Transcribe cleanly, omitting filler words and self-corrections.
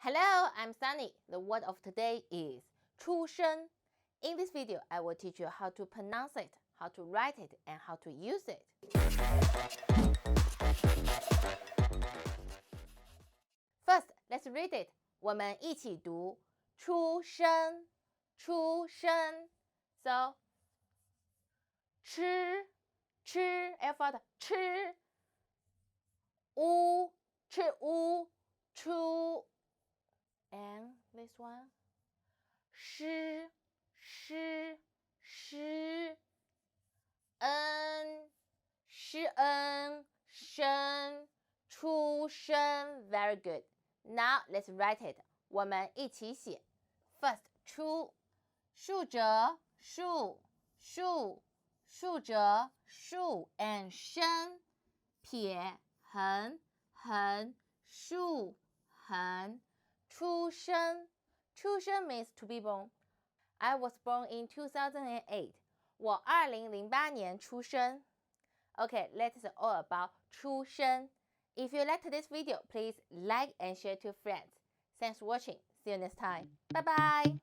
Hello, I'm Sunny. The word of today is 出生. In this video, I will teach you how to pronounce it, how to write it, and how to use it. First, let's read it. 我们一起读出生，出生。So, 吃 F 的吃，屋吃屋出 and this one 诗生出生 Very good. Now let's write it. 我们一起写。First, 出竖着竖着竖 and 生撇横竖横出生 means to be born. I was born in 2008. 我2008年出生。Okay, let's all about 出生。If you liked this video, please like and share to friends. Thanks for watching. See you next time. Bye bye.